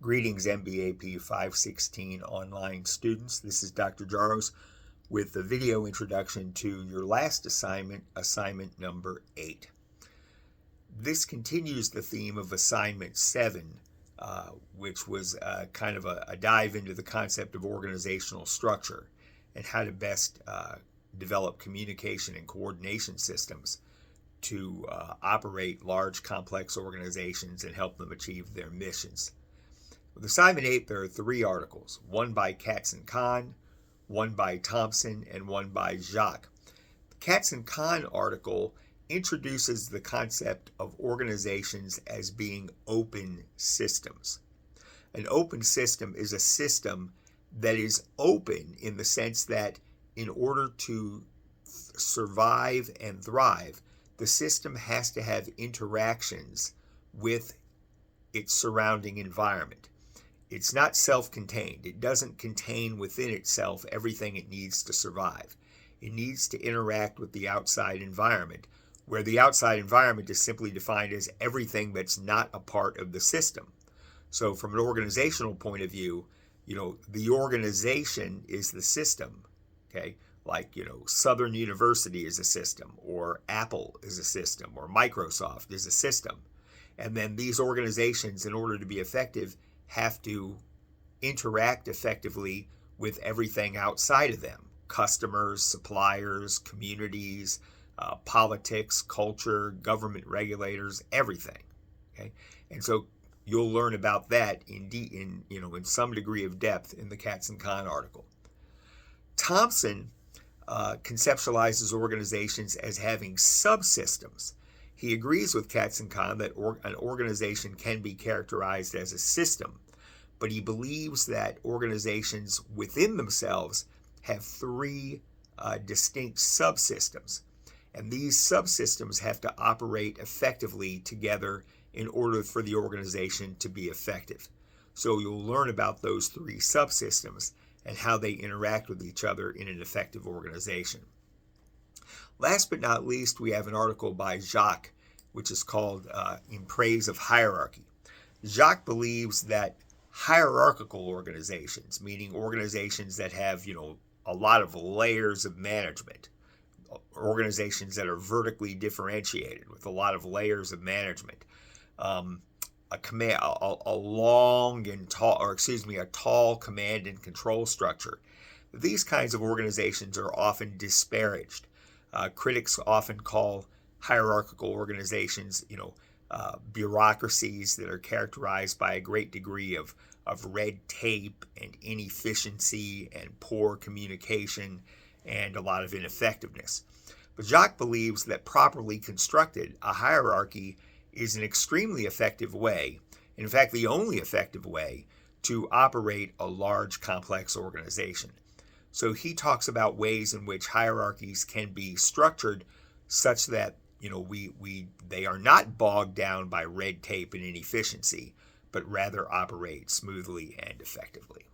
Greetings, MBAP 516 online students. This is Dr. Jaros with the video introduction to your last assignment, assignment number 8. This continues the theme of assignment 7, which was kind of a dive into the concept of organizational structure and how to best develop communication and coordination systems to operate large, complex organizations and help them achieve their missions. With assignment 8, there are 3 articles, one by Katz-Kahn, one by Thompson, and one by Jacques. The Katz-Kahn article introduces the concept of organizations as being open systems. An open system is a system that is open in the sense that in order to survive and thrive, the system has to have interactions with its surrounding environment. It's not self-contained. It doesn't contain within itself everything it needs to survive. It needs to interact with the outside environment, where the outside environment is simply defined as everything that's not a part of the system. So from an organizational point of view, the organization is the system, okay? Like, Southern University is a system, or Apple is a system, or Microsoft is a system. And then these organizations, in order to be effective, have to interact effectively with everything outside of them: customers, suppliers, communities, politics, culture, government regulators, everything. Okay, and so you'll learn about that in some degree of depth in the Katz-Kahn article. Thompson conceptualizes organizations as having subsystems. He agrees with Katz-Kahn that an organization can be characterized as a system, but he believes that organizations within themselves have 3 distinct subsystems, and these subsystems have to operate effectively together in order for the organization to be effective. So you'll learn about those 3 subsystems and how they interact with each other in an effective organization. Last but not least, we have an article by Jacques, which is called In Praise of Hierarchy. Jacques believes that hierarchical organizations, meaning organizations that have, a lot of layers of management, organizations that are vertically differentiated with a lot of layers of management, a tall command and control structure. These kinds of organizations are often disparaged. Critics often call hierarchical organizations, bureaucracies that are characterized by a great degree of red tape and inefficiency and poor communication and a lot of ineffectiveness. But Jacques believes that properly constructed, a hierarchy is an extremely effective way, in fact, the only effective way to operate a large, complex organization. So he talks about ways in which hierarchies can be structured such that they are not bogged down by red tape and inefficiency, but rather operate smoothly and effectively.